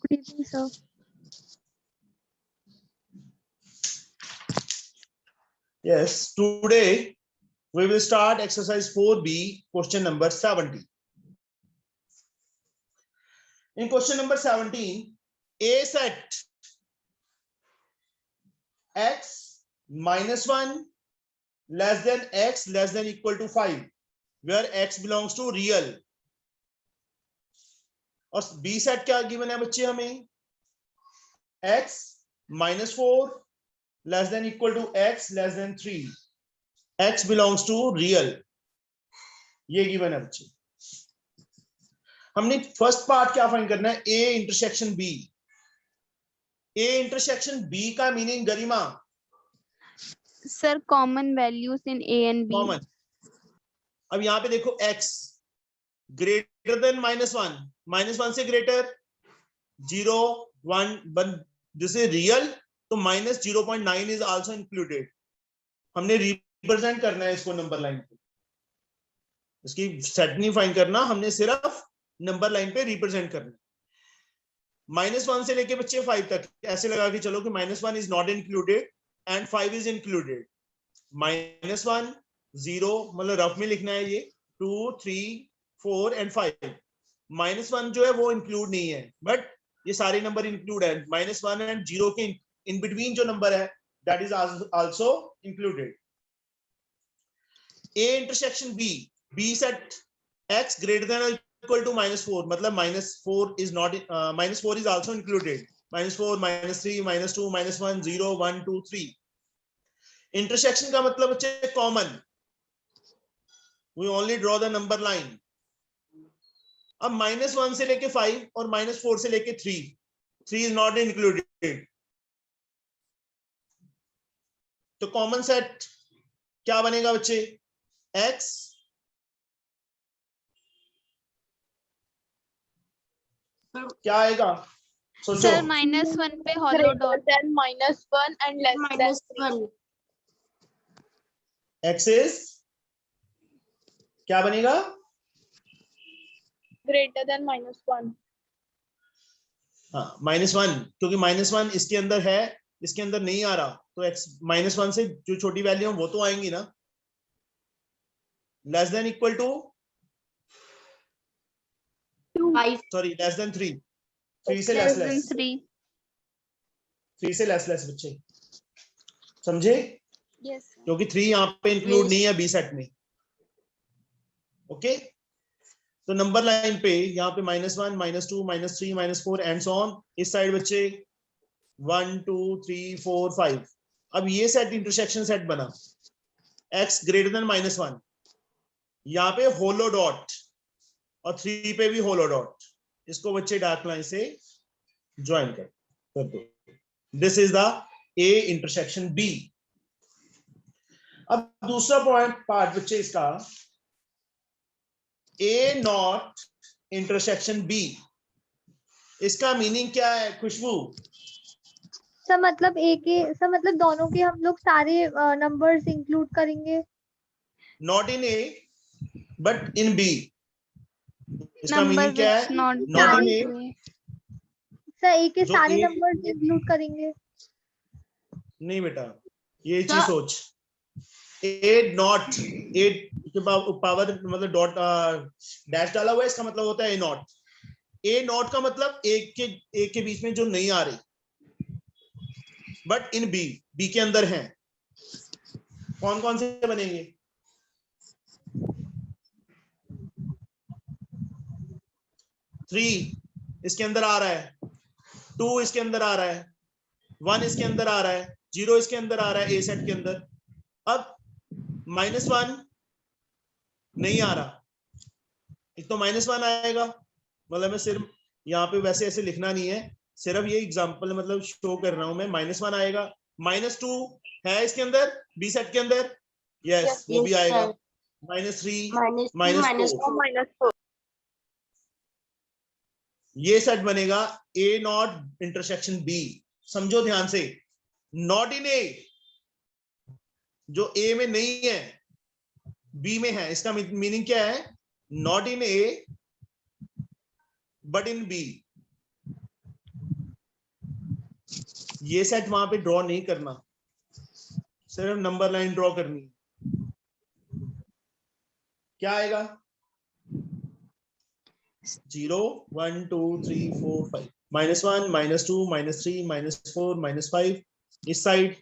Good evening, sir. Yes, today we will start exercise 4B, question number 17. In question number 17, A set x minus 1 less than x less than equal to 5, where x belongs to real. और B set क्या given है बच्चे हमें? x minus 4 less than equal to x less than 3. x belongs to real. ये given है बच्चे. हमने first part क्या फाइंड करना है? A intersection B. A intersection B का meaning Garima? Sir, common values in A and B. Common. अब यहां पे देखो x ग्रेटर देन -1, -1 से ग्रेटर 0 1 दिस इज रियल, तो -0.9 इज आल्सो इंक्लूडेड. हमने रिप्रेजेंट करना है इसको नंबर लाइन पे, इसकी सेट नहीं फाइंड करना, हमने सिर्फ नंबर लाइन पे रिप्रेजेंट करना है. -1 से लेके बच्चे 5 तक ऐसे लगा के चलो कि -1 is not included and 5 is included. -1 0 मतलब रफ में लिखना है ये 2 3 4 एंड 5. -1 जो है वो इंक्लूड नहीं है, बट ये सारे नंबर इंक्लूड है. -1 एंड 0 के इन बिटवीन जो नंबर है that is also included. A intersection B, B set x greater than equal to -4, मतलब -4 is not -4 is also included. -4 -3 -2 -1 0 1 2 3. Intersection का मतलब बच्चे common. We only draw the number line. अब -1 से लेके 5 और -4 से लेके 3 इज नॉट इंक्लूडेड. तो कॉमन सेट क्या बनेगा बच्चे? x क्या आएगा सोचो. Sir, -1 पे hollow dot. Then -1 and less than 3. x is क्या बनेगा? Greater than -1. हाँ -1, क्योंकि -1 इसके अंदर है, इसके अंदर नहीं आ रहा, तो x -1 से जो छोटी वैल्यू है वो तो आएंगी ना. Less than equal to 5. Sorry less than 3 से Less लेस than 3. 3 से लेस बच्चे समझे? Yes. क्योंकि 3 यहाँ पे इंक्लूड नहीं है बी सेट में. ओके, तो नंबर लाइन पे यहाँ पे -1 -2 -3 -4 एंड सो ऑन. इस साइड बच्चे 1 2 3 4 5. अब ये सेट इंटरसेक्शन सेट बना x ग्रेटर देन -1. यहाँ पे होलो डॉट और 3 पे भी होलो डॉट. इसको बच्चे डार्क लाइन से ज्वाइन कर दो. This is the A intersection B. अब दूसरा पार्ट बच्चे इसका A नॉट इंटरसेक्शन B. इसका मीनिंग क्या है खुशबू? सर मतलब ए के, सर मतलब दोनों के हम लोग सारे नंबर्स इंक्लूड करेंगे. Not in A but in B. इसका Number मीनिंग क्या which है? not not in belong A. to A. Sir A के जो सारे A- नंबर्स इंक्लूड करेंगे. नहीं बेटा, ये चीज सोच. A नॉट, A के पावर मतलब डॉट डैश डाला हुआ है, इसका मतलब होता है A नॉट. A नॉट का मतलब एक के बीच में जो नहीं आ रही, बट इन B के अंदर हैं. कौन कौन से बनेंगे? 3 इसके अंदर आ रहा है, 2 इसके अंदर आ रहा है, 1 इसके अंदर आ रहा है, 0 इसके अंदर आ रहा है A सेट के अंदर. अब -1 नहीं आ रहा, एक तो -1 आएगा, मतलब मैं सिर्फ यहाँ पे वैसे ऐसे लिखना नहीं है, सिर्फ ये एग्जांपल मतलब शो कर रहा हूं मैं. -1 आएगा, -2 है इसके अंदर B सेट के अंदर, यस वो भी आएगा. -3 -4 ये सेट बनेगा A नॉट इंटरसेक्शन B. समझो ध्यान से, नॉट इन A जो A में नहीं है B में है. इसका मीनिंग क्या है? Not in A but in B. ये सेट वहां पे ड्रॉ नहीं करना, सिर्फ नंबर लाइन ड्रॉ करनी है। क्या आएगा? 0 1 2 3 4 5 -1 -2 -3 -4 -5 इस साइड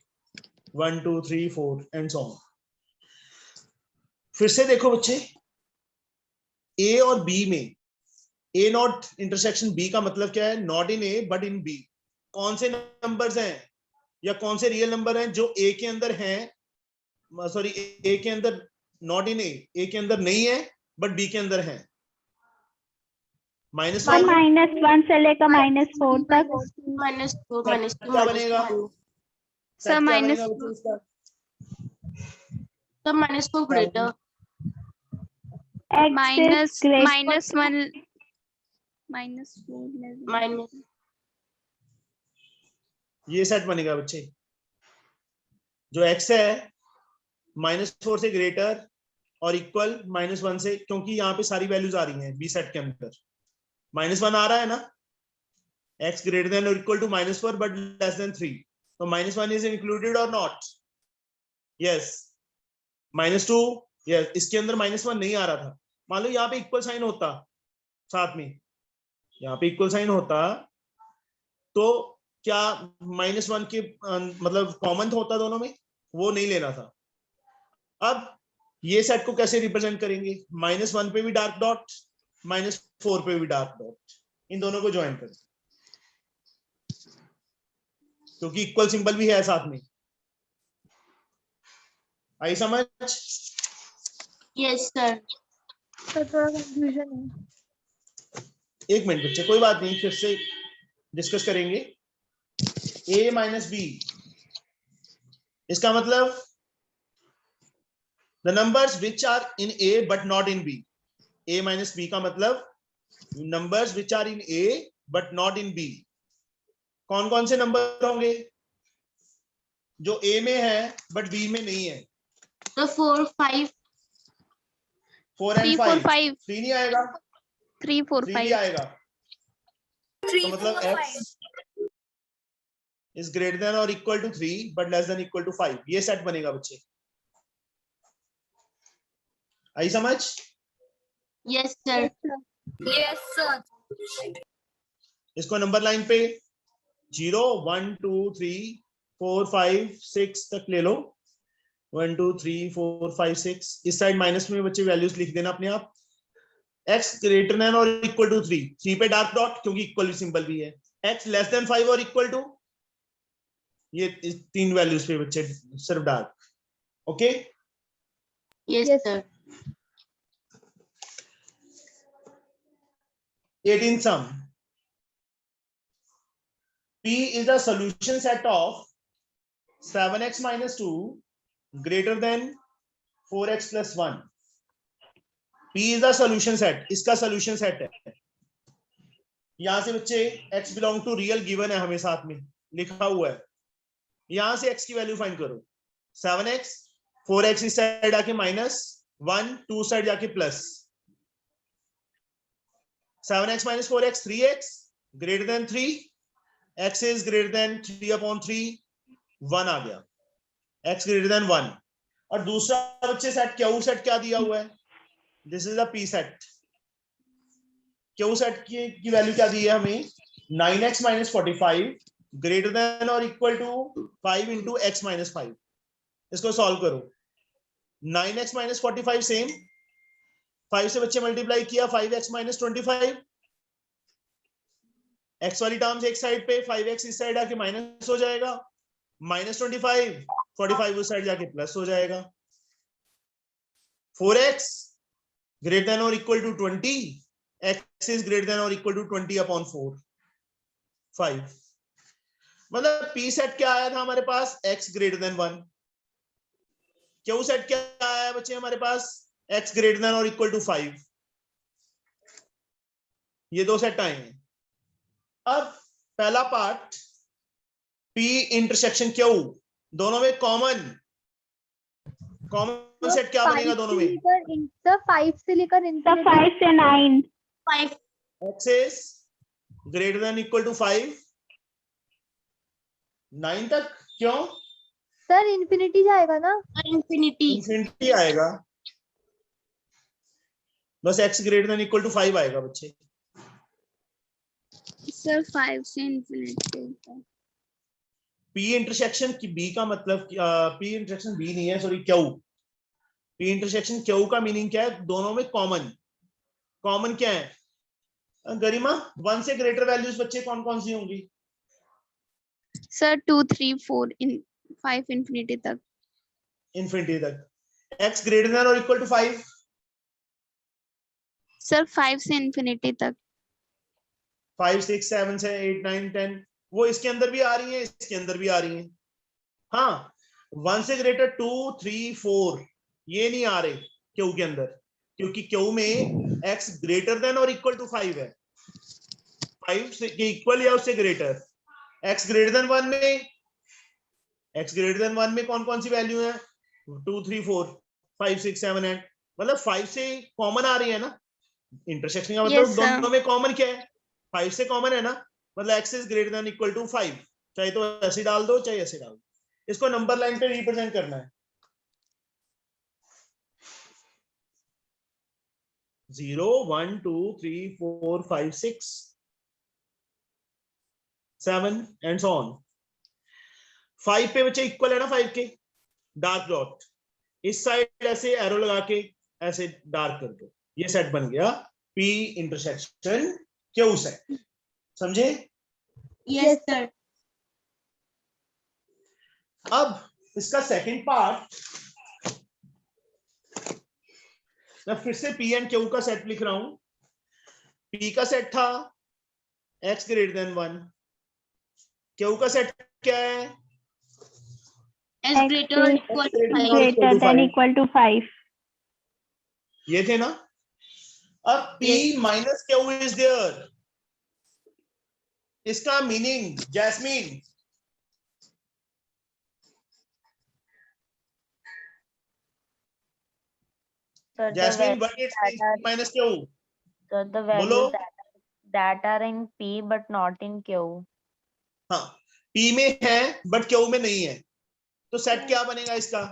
1 2 3 4 एंड सो ऑन। फिर से देखो बच्चे, ए और बी में ए नॉट इंटरसेक्शन बी का मतलब क्या है? Not in A but in B. कौन से नंबर्स हैं या कौन से रियल नंबर हैं जो ए के अंदर हैं, सॉरी ए के अंदर, नॉट इन ए के अंदर नहीं है बट बी के अंदर है? -1 -1 से लेकर -4 तक। -4 -2 क्या बनेगा? सर क्या माइनस बनेगा बच्चों इसका? सर -4 ग्रेटर माइनस -1 -4 माइनस ये सेट बनेगा बच्चे। जो x है -4 से ग्रेटर और इक्वल -1 से, क्योंकि यहाँ पे सारी वैल्यूज आ रही हैं बी सेट के अंदर। -1 आ रहा है ना, x ग्रेटर देन और equal to -4 but less than 3, तो -1 इज इंक्लूडेड और नॉट? यस। -2, यस, इसके अंदर -1 नहीं आ रहा था। मान लो यहाँ पे इक्वल साइन होता, साथ में यहाँ पे इक्वल साइन होता, तो क्या -1 के मतलब कॉमन होता दोनों में? वो नहीं लेना था। अब ये सेट को कैसे रिप्रेजेंट करेंगे? -1 पे भी डार्क डॉट, -4 पे भी डार्क डॉट, इन दोनों को ज्वाइन करें क्योंकि इक्वल सिंबल भी है साथ में। आई समझ? Yes sir. तो थोड़ा कंफ्यूजन है। एक मिनट बच्चे, कोई बात नहीं, फिर से डिस्कस करेंगे। a माइनस बी, इसका मतलब the numbers which are in a but not in b। a minus B का मतलब numbers which are in a but not in b। कौन कौन से नंबर होंगे जो a में है बट b में नहीं है? तो 4 5 4 3 and 4 5 5 3 नहीं आएगा? 3 4 3 भी 5 आएगा। तो मतलब x is greater than or equal to 3 but less than equal to 5, ये सेट बनेगा बच्चे। आई समझ? Yes sir. Yes sir. इसको नंबर लाइन पे 0 1 2 3 4 5 6 तक ले लो। 1 2 3 4 5 6 इस साइड माइनस में बच्चे वैल्यूज लिख देना अपने आप। x ग्रेटर देन और इक्वल टू 3, 3 पे डार्क डॉट क्योंकि इक्वल सिंबल भी है। x लेस देन 5 और इक्वल टू, ये तीन वैल्यूज पे बच्चे सिर्फ dark. Okay, yes Yes. Sir. 18 sum. P is the solution set of 7x minus 2 greater than 4x plus 1. P is the solution set, इसका solution set है। यहां से बच्चे x belong to real given है, हमें साथ में लिखा हुआ है। यहां से x की वैल्यू फाइंड करो। 7x, 4x इस साइड आके -1, 2 साइड जाके plus. 7x minus 4x 3x greater than 3, x is greater than 3 upon 3, 1 आ गया, x greater than 1। और दूसरा बच्चे सेट क्यू सेट क्या दिया हुआ है? This is the p set. Q set की वैल्यू क्या दी है हमें? 9x minus 45 greater than or equal to 5 into x minus 5। इसको सॉल्व करो। 9x minus 45 सेम, 5 से बच्चे मल्टीप्लाई किया, 5x minus 25, x वाली टर्म्स एक साइड पे, 5x इस साइड आके माइनस हो जाएगा, -25, 45 उस साइड जाके प्लस हो जाएगा। 4x greater than or equal to 20, x is greater than or equal to 20 upon 4, 5। मतलब p सेट क्या आया था हमारे पास? x greater than 1। q set क्या आया बच्चे हमारे पास? x greater than or equal to 5। ये दो सेट आए हैं। अब पहला पार्ट p इंटरसेक्शन q, दोनों में कॉमन सेट क्या बनेगा दोनों में? 5 से लेकर तो 5 से 9। 5 x is greater than equal to 5 9 तक क्यों? सर इन्फिनिटी जाएगा ना? इंफिनिटी। इंफिनिटी आएगा, बस x greater than equal to 5 आएगा बच्चे। सर 5 से इंफिनिटी तक। P इंटरसेक्शन की B का मतलब P इंटरसेक्शन B नहीं है, sorry Q। P intersection Q का मीनिंग क्या है? दोनों में कॉमन। कॉमन क्या है गरिमा? 1 से ग्रेटर वैल्यूज बच्चे कौन कौन सी होंगी? सर 2 3 4 इन 5 इंफिनिटी तक। इंफिनिटी तक। x ग्रेटर देन और इक्वल टू 5? सर 5 से इंफिनिटी तक। 5 6 7 से 8 9 10 वो इसके अंदर भी आ रही है, इसके अंदर भी आ रही है। हाँ 1 से ग्रेटर 2 3 4 ये नहीं आ रहे क्यू के अंदर, क्योंकि क्यू में x ग्रेटर देन और इक्वल टू 5 है। 5 से इक्वल या उससे ग्रेटर। x ग्रेटर देन 1 में, x ग्रेटर देन 1 में कौन कौन सी वैल्यू है? 2 3 4 5 6 7 8, मतलब 5 से कॉमन आ रही है ना। इंटरसेक्शन का मतलब Yes, sir. दोनों में कॉमन क्या है? 5 से कॉमन है ना, मतलब x is greater than equal to 5। चाहे तो ऐसे डाल दो चाहे ऐसे डाल दो, इसको नंबर लाइन पे रिप्रेजेंट करना है। 0 1 2 3 4 5 6 7 एंड सो ऑन। 5 पे बच्चे इक्वल है ना 5 के, डार्क डॉट इस साइड ऐसे एरो लगा के ऐसे डार्क कर दो, ये सेट बन गया P इंटरसेक्शन Q सेट। समझे? Yes sir. अब इसका सेकंड पार्ट, मैं फिर से P एंड Q का सेट लिख रहा हूं। P का सेट था x ग्रेटर देन 1, Q का सेट क्या है? एस ग्रेटर और equal to 5। greater than equal to 5. ये थे ना। अब P minus Q is there, इसका मीनिंग जैस्मीन So the जैस्मीन values what is that are minus Q? so the बोलो। values that are in P but not in Q. हाँ P में है बट Q में नहीं है, तो सेट क्या बनेगा इसका?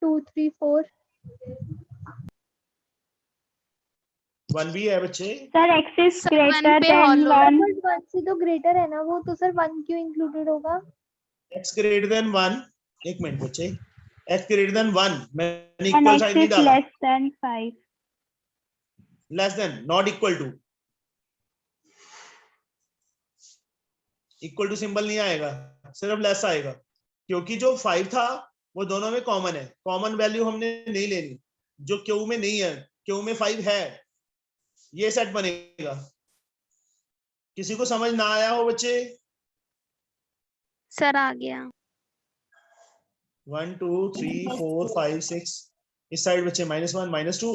2 3 4 1 भी है बच्चे। Sir, x is Sir, greater one पे than hollow 1. बट 1 से तो ग्रेटर है ना वो, तो सर 1 क्यों इंक्लूडेड होगा? x ग्रेटर देन 1, एक मिनट बच्चे, x ग्रेटर देन 1 मैंने And इक्वल x साइन नहीं is डाला, less than 5. Less than not equal to, equal to symbol नहीं आएगा, सिर्फ लेस आएगा, क्योंकि जो 5 था वो दोनों में कॉमन है। कॉमन वैल्यू हमने नहीं लेनी, जो क्यू में नहीं है, क्यू में 5 है, ये सेट बनेगा। किसी को समझ ना आया हो बच्चे? सर आ गया। 1 2 3 4 5 6 इस साइड बच्चे -1 -2,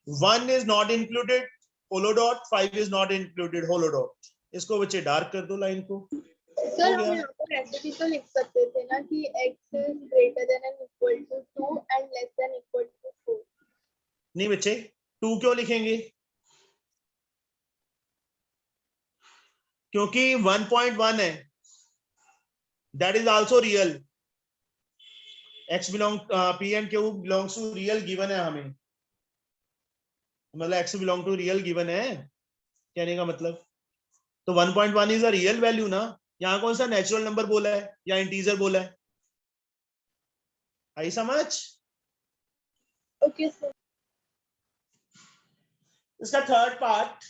1 is not included hollow dot, 5 is not included hollow dot. इसको बच्चे डार्क कर दो लाइन को। सर हम यहाँ पर ऐसे भी तो लिख सकते थे ना कि x is greater than and equal to 2 and less than equal to 4. नहीं बच्चे 2 क्यों लिखेंगे? क्योंकि 1.1 है, that is also real. x belong P and Q belongs to real given है हमें, मतलब x belong to real given है, कहने का मतलब। तो 1.1 इज अ रियल वैल्यू ना। यहाँ कौन सा नेचुरल नंबर बोला है या इंटीजर बोला है? आई समझ? Okay sir. इसका third part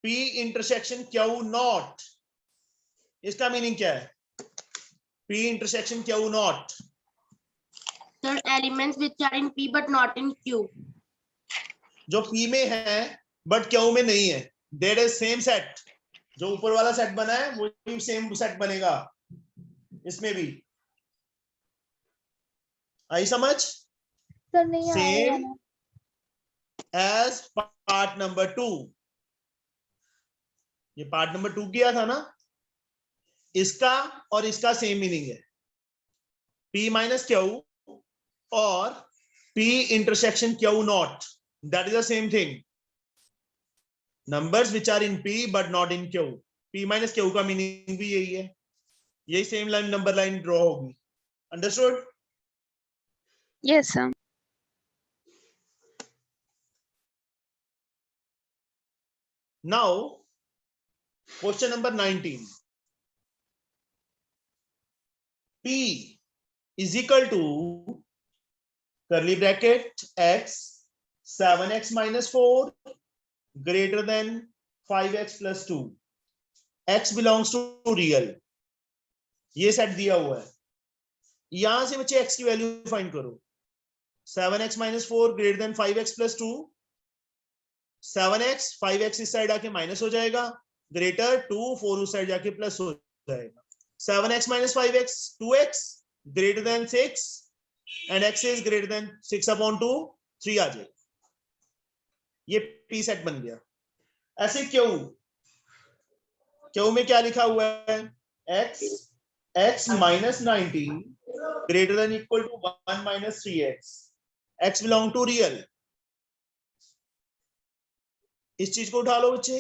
P intersection Q not, इसका मीनिंग क्या है? P intersection Q not, Sir, elements which are in P but not in Q. जो P में है बट Q में नहीं है, देयर इज सेम सेट। जो ऊपर वाला सेट बना है वही सेम सेट बनेगा इसमें भी। आई समझ? सर नहीं आया सेम एज पार्ट नंबर 2। ये पार्ट नंबर 2 किया था ना, इसका और इसका सेम मीनिंग है। P माइनस Q और P intersection Q not, that is the same thing. Numbers which are in P but not in Q. P minus Q का मीनिंग भी यही है, यही same line number line draw होगी। Understood? Yes, sir. Now, question number 19. P is equal to curly bracket x 7x minus 4 greater than 5x plus 2. X belongs to real. ये set दिया हुआ है, यहां से बच्चे x की वैल्यू फाइंड करो। 7x minus 4 greater than 5x plus 2. 7x 5x इस साइड आके माइनस हो जाएगा, ग्रेटर 2 4 उस साइड जाके प्लस हो जाएगा। 7x minus 5x 2x greater than 6 and x is greater than 6 upon 2 3 आ जाएगा। ये p सेट बन गया। ऐसे क्यू में क्या लिखा हुआ है? x minus 19 greater than equal to 1 minus 3x. x belong to real. इस चीज को उठा लो बच्चे,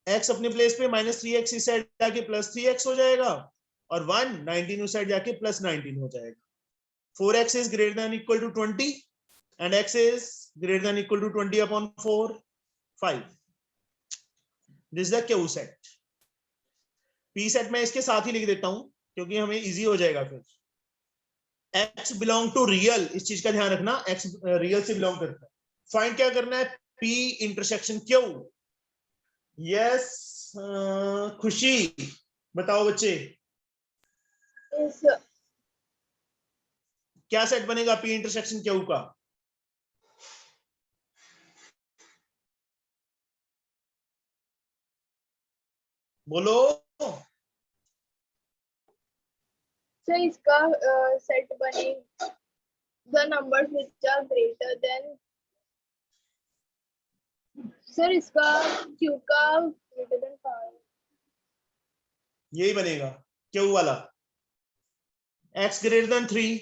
x अपने प्लेस पे -3x इस साइड जाके +3x हो जाएगा और 1 19 उस साइड जाके +19 हो जाएगा। 4x is greater than equal to 20 and x is greater than equal to 20 upon 4 5. This is the Q set. P set मैं इसके साथ ही लिख देता हूं क्योंकि हमें इजी हो जाएगा फिर। x belong to real, इस चीज का ध्यान रखना, x रियल से बिलोंग करता है। फाइंड क्या करना है? P intersection Q। यस, खुशी बताओ बच्चे, Yes, sir. क्या सेट बनेगा P इंटरसेक्शन Q का? बोलो। So इसका सेट बने the numbers which are greater than, sir इसका Q का greater than 5. यही बनेगा Q वाला। x greater than 3,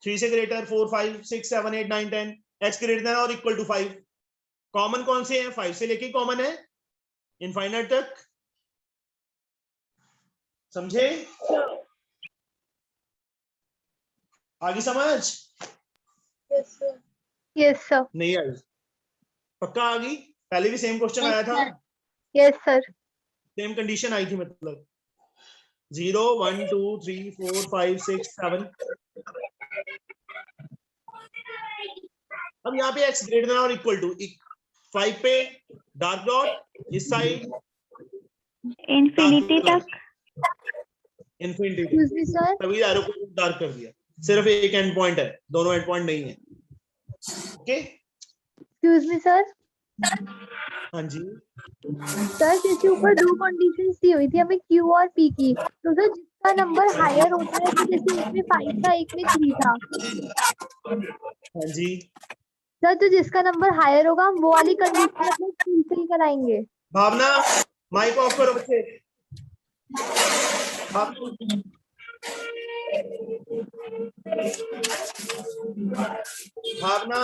3 से ग्रेटर 4 5 6 7 8 9 10, x greater than और इक्वल टू 5। कॉमन कौन से हैं? 5 से लेके कॉमन है इनफाइनाइट तक, समझे? आगे समझ Yes, sir. Yes, sir. नहीं आई? पक्का आ गई? पहले भी सेम क्वेश्चन आया था, Yes, sir. सेम कंडीशन आई थी, मतलब 0 1 2 3 4 5 6 7। अब यहाँ पे x ग्रेटर देन और इक्वल टू 5 पे डार्क डॉट, इस साइड इंफिनिटी तक। Infinity, Excuse me, sir. तभी एरो को डार्क कर दिया। सिर्फ एक एंड पॉइंट है, दोनों एंड पॉइंट नहीं है। Okay, Excuse me, sir. हाँ जी। सर इसके ऊपर दो कंडीशंस दी हुई थी हमें Q और P की, तो सर जिसका नंबर हायर होता है, तो जैसे एक में 5 था एक में 3 था, हाँ जी, सर तो जिसका नंबर हायर होगा हम वो वाली कंडीशन अपने फुलफिल कराएंगे। भावना माइक ऑफ करो बच्चे। भावना,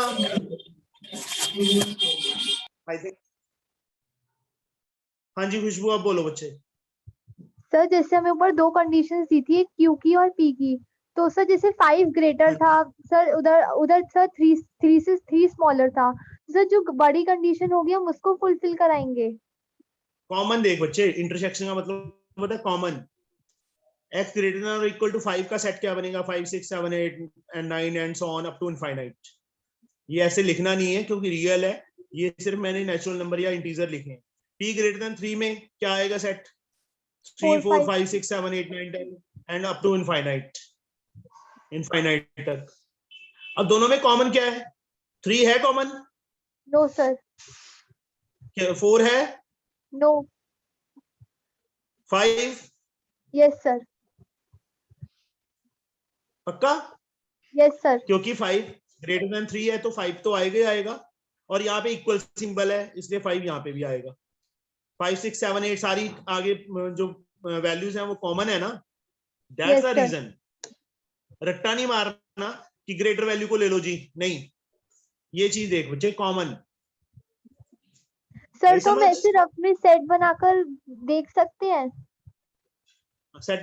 आई थिंक, हाँ जी खुशबू, अब बोलो बच्चे। सर जैसे हमें ऊपर दो कंडीशंस दी थी, एक Q की और P की, तो सर जैसे 5 ग्रेटर था सर, उधर सर 3 स्मॉलर था, सर जो बड़ी कंडीशन होगी हम उसको फुलफिल कराएंगे। कॉमन देख बच्चे, इंटरसेक्शन का मतलब होता है कॉमन। x ग्रेटर देन और इक्वल टू 5 का सेट क्या बनेगा? 5 6 7 8 and 9 and so on up to infinite। ये ऐसे लिखना नहीं है क्योंकि रियल है, ये सिर्फ मैंने नेचुरल नंबर या इंटीजर लिखे हैं। p ग्रेटर देन 3 में क्या आएगा set? 3 4 5 6 7 8 9 10 and up to infinite तक। अब दोनों में कॉमन क्या है? 3 है कॉमन? No sir. 4 है? नो। 5? Yes sir. पक्का? Yes sir. क्योंकि 5 ग्रेटर देन 3 है तो 5 तो आएगा ही आएगा, और यहाँ पे इक्वल सिंबल है इसलिए 5 यहाँ पे भी आएगा। 5 6 7 8 सारी आगे जो वैल्यूज हैं वो कॉमन है ना, दैट्स द रीजन। रट्टा नहीं मारना कि ग्रेटर वैल्यू को ले लो जी, नहीं, ये चीज देख बच्चे, कॉमन। सर आई तो हम समझ? ऐसे रफ में सेट बनाकर देख सकते हैं? सेट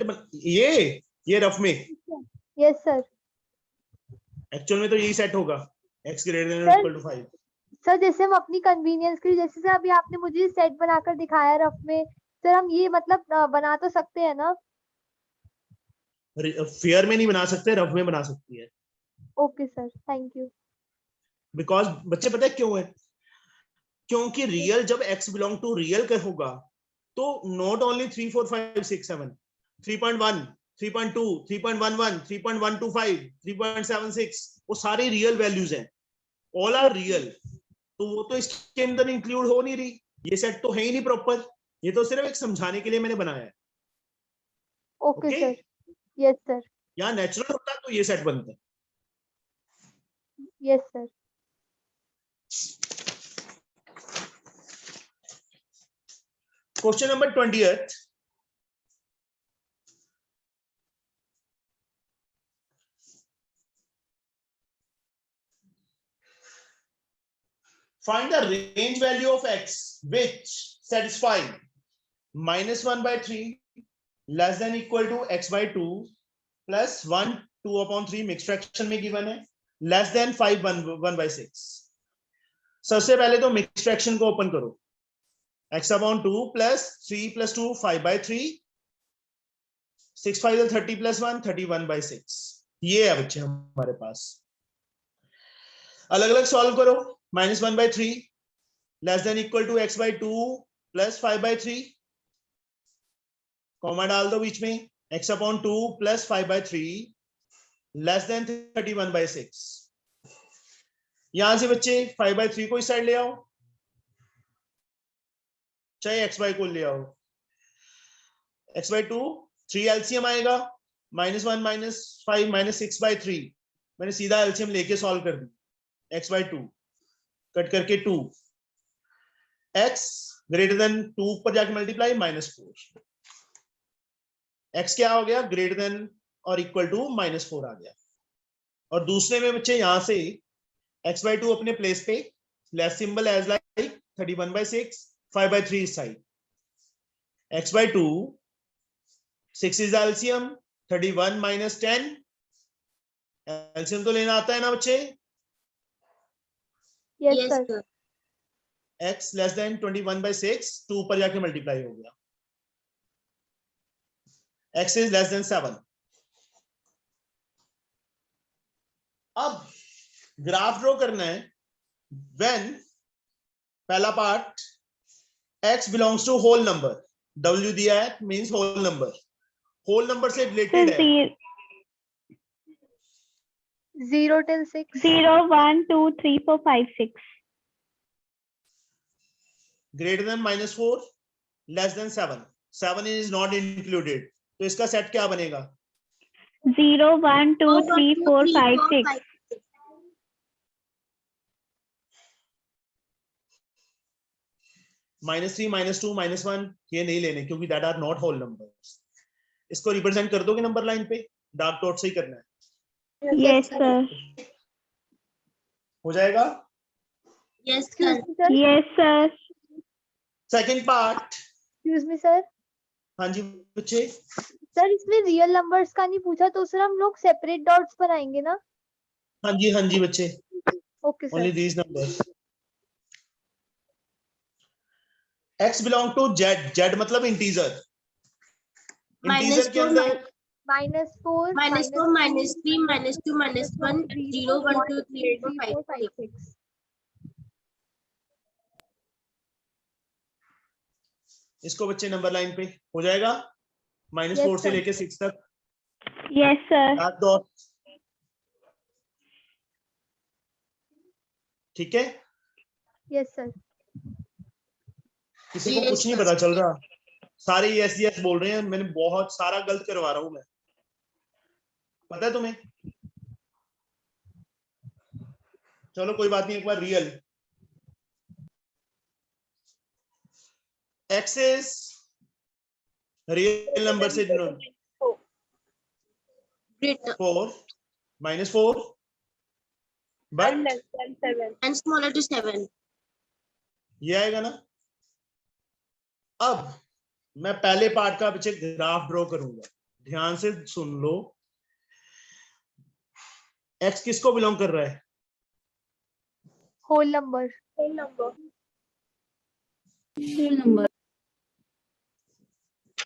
ये रफ में यस सर। एक्चुअल में तो यही सेट होगा, x greater than Sir, equal to 5। Sir जैसे हम अपनी कन्वीनियंस के लिए, जैसे सर अभी आपने मुझे सेट बनाकर दिखाया रफ में, सर हम ये मतलब बना तो सकते हैं ना? फेयर में नहीं बना सकते, रफ में बना सकती है। Okay sir, thank you. Because बच्चे पता है क्यों है? क्योंकि रियल जब x बिलोंग टू रियल का होगा तो नॉट ओनली 3 4 5 6 7 3.1 3.2 3.11 3.125 3.76 वो सारी रियल वैल्यूज हैं, ऑल आर रियल। तो वो तो इसके अंदर इंक्लूड हो नहीं रही, ये सेट तो है ही नहीं प्रॉपर, ये तो सिर्फ एक समझाने के लिए मैंने बनाया है। Okay Okay? Sir, yes sir, यहाँ नेचुरल होता तो ये सेट बनता। Yes sir. Question number 20th, find the range value of x which satisfy -1/3 less than equal to x/2 plus 1 2/3 mixed fraction में given है less than 5 1/6। सबसे पहले तो मिक्स फ्रैक्शन को ओपन करो, x/2 plus 3 plus 2 5/3 6 5 30 plus 1 31/6। ये है बच्चे हमारे पास। अलग अलग सॉल्व करो, -1/3 less than equal to x/2 plus 5/3, comma डाल दो बीच में, x/2 प्लस 5/3 लेस देन 31/6। यहां से बच्चे 5/3 को इस साइड ले आओ, चाहे x/y को ले आओ, x/2 3 एलसीएम आएगा, -1 -5 -6/3, मैंने सीधा एलसीएम लेके सॉल्व कर दी, x/2 कट करके 2, x ग्रेटर देन 2 पर जाके मल्टीप्लाई -4, x क्या हो गया, ग्रेटर देन और इक्वल टू -4 आ गया। और दूसरे में बच्चे यहां से x/2 अपने प्लेस पे, लेस सिंबल एज लाइक 31/6 5/3 इस side, x/2 6 is LCM 31 - 10, LCM तो लेना आता है ना बच्चे, yes Yes, sir, sir. x less than 21/6 2 पर जाके मल्टीप्लाई हो गया, x इज लेस देन 7। अब ग्राफ ड्रॉ करना है, व्हेन पहला part x belongs to whole number, w दिया है मींस होल नंबर से रिलेटेड है, 0 till 6। 0 1 2 3 4 5 6 greater than -4 less than 7, 7 is not included, तो इसका सेट क्या बनेगा, 0 1 2 3 4 5 6 -3 -2 -1 ये नहीं लेने क्योंकि that are not whole numbers. इसको रिप्रेजेंट कर दोगे नंबर लाइन पे, डार्क डॉट से ही करना है, yes sir हो जाएगा। Yes, sir. yes sir second part, excuse me sir, हाँ जी बच्चे, सर इसमें रियल नंबर्स का नहीं पूछा, तो सर हम लोग सेपरेट डॉट्स बनाएंगे ना? हाँ जी बच्चे, okay only sir, these numbers. x belong to z, z मतलब इंटीजर, इंटीजर के -4, अंदर -4 -4, -3, -2, -1, 0 1 2 3 4 5 6. इसको बच्चे नंबर लाइन पे हो जाएगा, -4 से sir. लेके 6 तक, yes sir डार्क डॉट, ठीक है। यस सर, किसी को Yes, कुछ नहीं sir. पता चल रहा, सारे yes बोल रहे हैं, मैंने बहुत सारा गलत करवा रहा हूं मैं, पता है तुम्हें। चलो कोई बात नहीं, एक बार real, x is real number से Greater 4 -4 but less than 7. and smaller to 7. ये आएगा ना, अब मैं पहले पार्ट का पीछे ग्राफ ड्रॉ करूंगा, ध्यान से सुन लो। एक्स किसको बिलोंग कर रहा है? Whole number.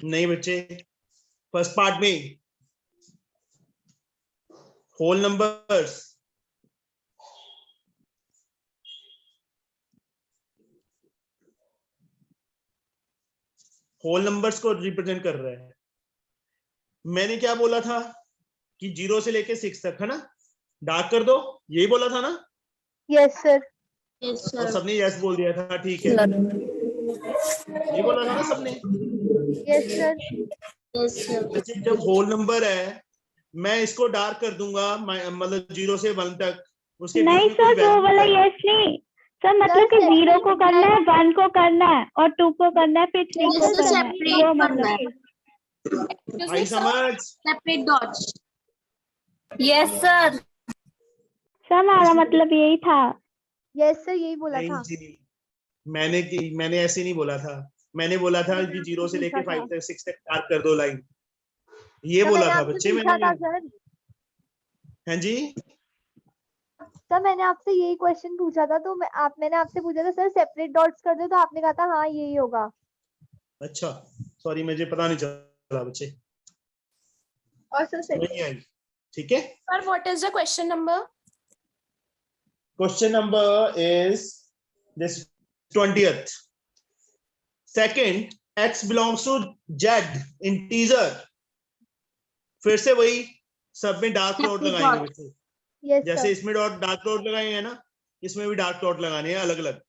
नहीं बच्चे, फर्स्ट पार्ट में होल नंबर्स, होल नंबर्स को रिप्रेजेंट कर रहा है। मैंने क्या बोला था कि 0 से लेके 6 तक, है ना, डार्क कर दो, यही बोला था ना? Yes sir. Yes, और sir. सबने यस बोल दिया था, ठीक है, ये बोला था ना सबने? Yes sir. Yes, sir. बच्चे जब होल नंबर है, मैं इसको डार्क कर दूंगा, मतलब 0 से 1 तक, उसके नहीं बीच में कोई सर, वो वाला वैल्यू है? यस नहीं सर, मतलब कि 0 को करना है, 1 को करना है और 2 को करना है, फिर 3 को Yes, sir, करना है, separate वो करना मतलब है. आई समझ? Separate dots. सर हमारा मतलब यही था। यस सर, यही बोला नहीं था। जी, मैंने ऐसे नहीं बोला था। मैंने बोला था कि 0 से लेके 5 तक 6 तक डार्क कर दो लाइन, ये सर बोला मैंने था आपसे बच्चे पूछा मैंने। था सर। हाँ जी, सर मैंने आपसे यही क्वेश्चन पूछा था, तो मैंने आपसे पूछा था सर सेपरेट डॉट्स कर दो, तो आपने कहा था हाँ यही होगा। अच्छा, सॉरी, मुझे पता नहीं चला बच्चे, और सर समझ नहीं आई, ठीक है। Sir, what is the question number? Question number is this 20th. Second, x belongs to z integer. फिर से वही, सब में डार्क डॉट Separate लगाएंगे dots. बच्चे, यस जैसे सर। इसमें डार्क डॉट लगाए हैं ना, इसमें भी डार्क डॉट लगाने हैं अलग अलग।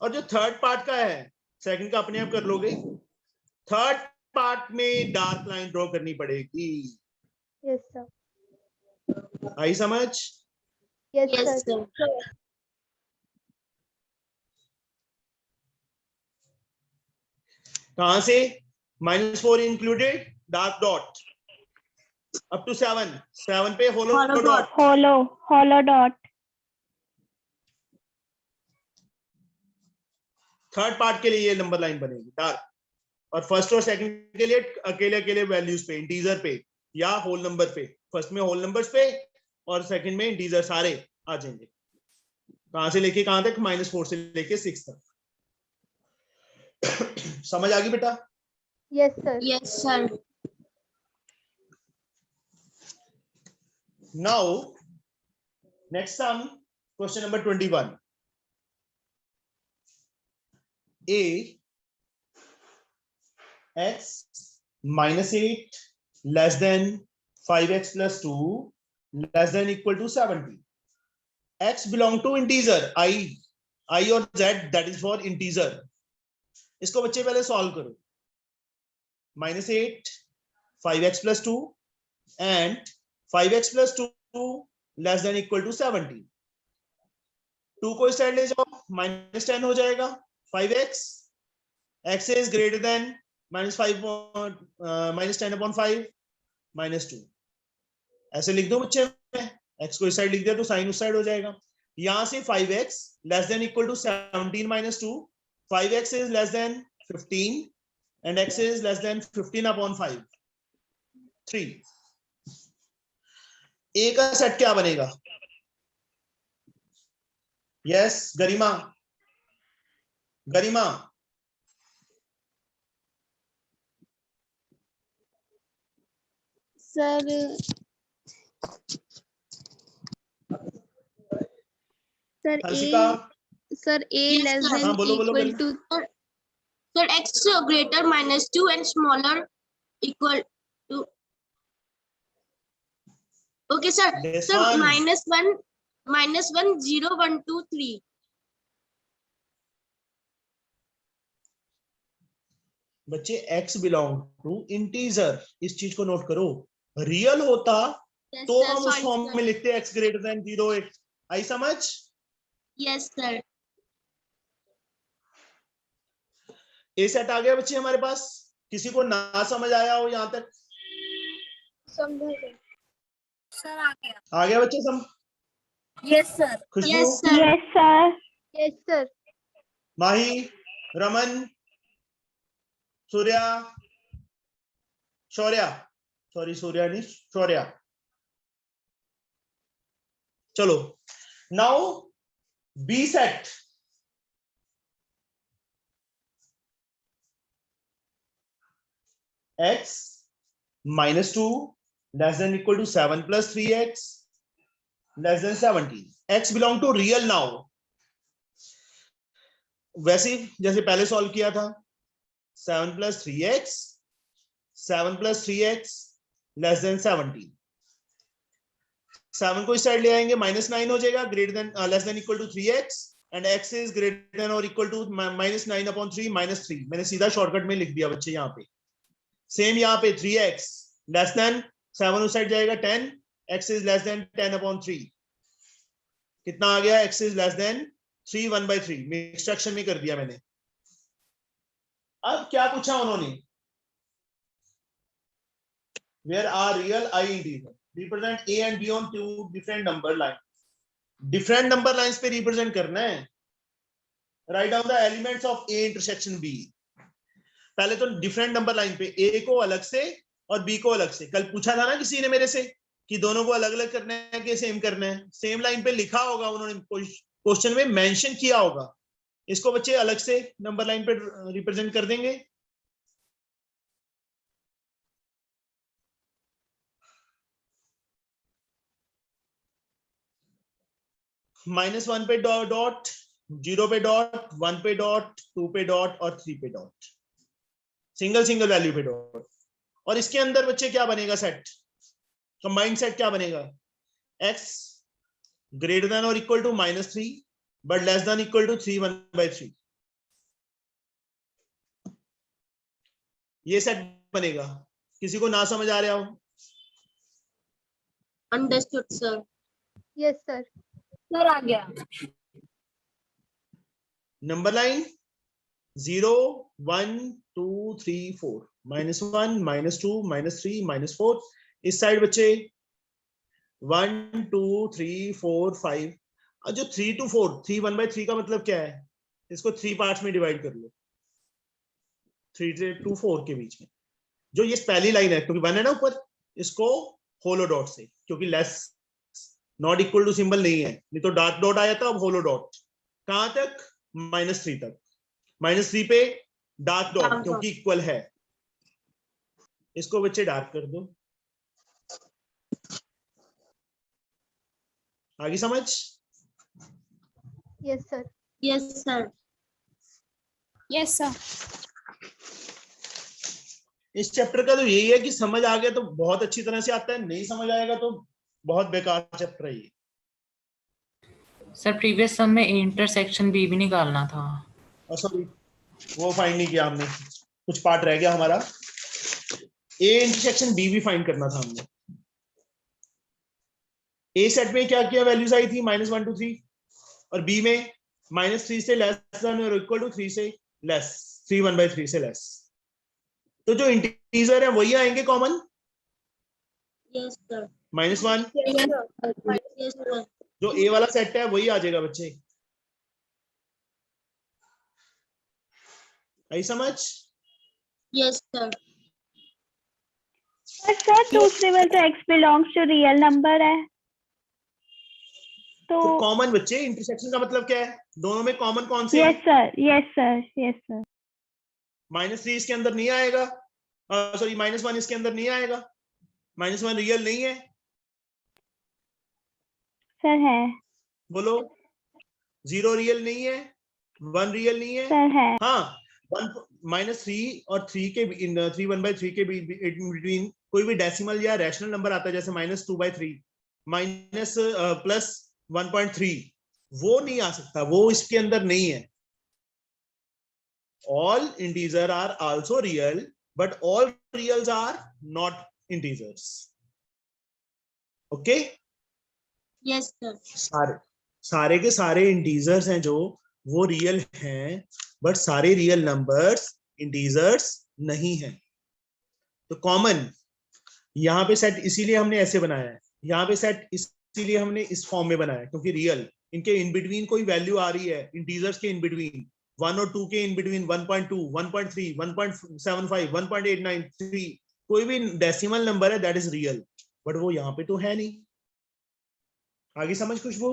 और जो थर्ड पार्ट का है, सेकंड का अपने आप कर लोगे, थर्ड पार्ट में डार्क लाइन ड्रॉ करनी पड़ेगी। Yes sir. आई समझ? Yes Yes, sir. sir. कहां से? -4 included dark dot up to 7 पे hollow Hollow dot. Hollow dot. Third part के लिए ये नंबर लाइन बनेगी डार्क, और फर्स्ट और सेकंड के लिए अकेले अकेले वैल्यूज पे, इंटीजर पे या होल नंबर पे। फर्स्ट में होल नंबर्स पे और सेकंड में इंटीजर सारे आ जाएंगे। कहां से लेके कहां तक? -4 से लेके 6 तक। समझ आ गई बेटा? Yes sir. Yes, sir. Now, next sum, question number 21. A, x -8 less than 5x plus 2 less than equal to 70. X belong to integer I और z, that is for integer. इसको बच्चे पहले सॉल्व करो। -8, 5x plus 2 and 5x plus 2 less than equal to 70. 2 को इस side ले जाओ, -10 हो जाएगा। 5x, x is greater than -10 upon 5 -2, ऐसे लिख दो बच्चे में। x को इस साइड लिख दिया तो साइन उस साइड हो जाएगा। यहां से 5x less than equal to 17 -2, 5x is less than 15 and x is less than 15 upon 5, 3. a का सेट क्या बनेगा? Yes, Garima sir Harshika, sir a Yes, less sir. than हाँ बोलो बोलो equal to Sir, x greater -2 and smaller equal to. Okay, sir. This Sir, one. -1, 0, 1, 2, 3. बच्चे x belong to integer, इस चीज को नोट करो। रियल होता Yes, तो sir. हम उस Sorry, फॉर्म sir. में लिखते x greater than 0, 8। आई समझ? Yes, sir. ए सेट आ गया बच्चे हमारे पास। किसी को ना समझ आया हो यहां तक? समझा Sir, आ गया बच्चे सम? yes, sir. Khushboo, Yes, sir. Yes sir. Yes sir. Mahi, Raman, Surya, Shaurya, sorry Surya नहीं, शौर्या। चलो now be set, x minus 2 less than equal to 7 plus 3x less than 17. x belong to real now. वैसे जैसे पहले सॉल्व किया था, 7 plus 3x, 7 plus 3x less than 17. 7 को इस side ले आएंगे, -9 हो जाएगा, greater than less than equal to 3x and x is greater than और इक्वल टू -9/3 -3. मैंने सीधा शॉर्टकट में लिख दिया बच्चे यहाँ पे. सेम यहाँ पे 3x लेस देन 7 उस साइड जाएगा 10, x इज लेस देन 10/3. कितना आ गया? x is less than 3 1/3. Extraction में कर दिया मैंने. अब क्या पूछा उन्होंने? Where are real I integer represent a and b on two different number lines. Different number lines पे represent करना है. Write down the elements of a intersection b. पहले तो डिफरेंट नंबर लाइन पे a को अलग से और b को अलग से. कल पूछा था ना किसी ने मेरे से कि दोनों को अलग अलग करना है कि सेम करना है. सेम लाइन पे लिखा होगा, उन्होंने क्वेश्चन में मेंशन किया होगा. इसको बच्चे अलग से नंबर लाइन पे रिप्रेजेंट कर देंगे. -1 पे डॉट, 0 पे डॉट, 1 पे डॉट, 2 पे डॉट और 3 पे डॉट. सिंगल सिंगल वैल्यू पे डॉट. और इसके अंदर बच्चे क्या बनेगा? सेट, कंबाइंड सेट क्या बनेगा? x ग्रेटर देन और equal to -3 but less than equal to 3 1/3. ये सेट बनेगा. किसी को ना समझ आ रहा हो? Understood sir. Yes sir. Sir आ गया. Number line 0 1 2 3 4, -1 -2 -3 -4. इस साइड बच्चे 1 2 3 4 5. और जो 3 to 4, 3 1/3 का मतलब क्या है? इसको 3 पार्ट्स में डिवाइड कर लो, 3 to 4 के बीच में. जो ये पहली लाइन है, क्योंकि 1 है ना ऊपर, इसको होलो डॉट से, क्योंकि less not equal to symbol नहीं है, नहीं तो डार्क डॉट आया था. अब होलो डॉट कहां तक? -3 तक. -3 पे डार्क डॉट क्योंकि इक्वल है. इसको बच्चे डार्क कर दो. आगे समझ? Yes sir. Yes sir. Yes, sir. इस चैप्टर का तो यही है कि समझ आ गया तो बहुत अच्छी तरह से आता है, नहीं समझ आएगा तो बहुत बेकार चैप्टर है ये. सर प्रीवियस सम में इंटरसेक्शन बी भी निकालना था. सॉरी, वो फाइंड नहीं किया हमने, कुछ पार्ट रह गया हमारा. ए इंटरसेक्शन बी भी फाइंड करना था हमने. ए सेट में क्या किया? वैल्यूज आई थी -1 to 3, और बी में -3 से लेस देन और इक्वल टू 3 से लेस, 3 1/3 से लेस. तो जो इंटीजर है वही आएंगे common. Yes sir. -1 yes sir. जो ए वाला सेट है वही आ जाएगा बच्चे. आई समझ? Yes sir. सर दूसरे में तो x belongs to real number है तो कॉमन बच्चे, इंटरसेक्शन का मतलब क्या है? दोनों में कॉमन कौन से? Yes sir. Yes sir. Yes sir. -3 इसके अंदर नहीं आएगा, सॉरी -1 इसके अंदर नहीं आएगा. -1 रियल नहीं है. सर है. बोलो. 0 रियल नहीं है, 1 रियल नहीं है. सर है. हाँ, -3 और 3 के 3 1/3 के बिटवीन कोई भी डेसिमल या रैशनल नंबर आता है, जैसे -2/3 +1.3, वो नहीं आ सकता, वो इसके अंदर नहीं है. all integers are also real, but all reals are not integers. Okay? Yes sir. सारे के सारे इंटीजर्स हैं जो वो रियल हैं, बट सारे रियल नंबर्स इंटीजर्स नहीं हैं. तो कॉमन यहाँ पे सेट इसीलिए हमने ऐसे बनाया है, यहाँ पे सेट इसीलिए हमने इस फॉर्म में बनाया है, क्योंकि रियल, इनके इन बिटवीन कोई वैल्यू आ रही है, इंटीजर्स के इन बिटवीन, 1 और 2 के इन बिटवीन 1.2, 1.3, 1.75, 1.893 कोई भी डेसिमल नंबर है दैट इज रियल, बट वो यहाँ पे तो है नहीं। आगे समझ Khushboo?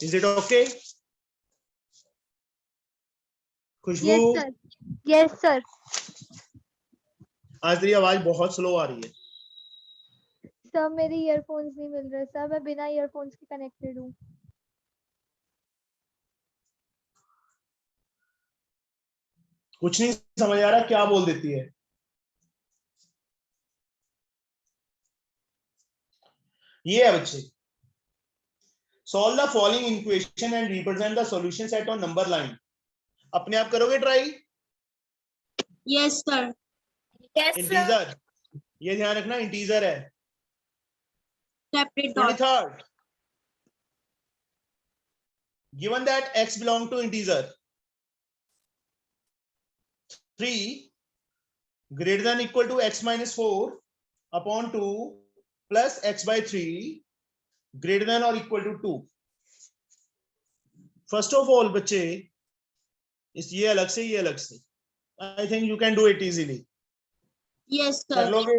Is it okay? Khushboo, yes sir, yes sir. आज तेरी आवाज बहुत स्लो आ रही है। सर मेरे ईयरफोन्स नहीं मिल रहे सर, मैं बिना ईयरफोन्स के कनेक्टेड हूँ। कुछ नहीं समझ आ रहा, क्या बोल देती है? ये है बच्चे, solve the following equation and represent the solution set on number line. अपने आप करोगे ट्राई? Yes, sir. इंटीजर, ये ध्यान रखना इंटीजर है। Separate dot. 23rd, given that x belong to integer 3 greater than equal to x minus 4 upon 2 plus x by 3 greater than or equal to 2। First of all बच्चे, इस ये अलग से, ये अलग से, I think you can do it easily. Yes, कर sir. लोगे?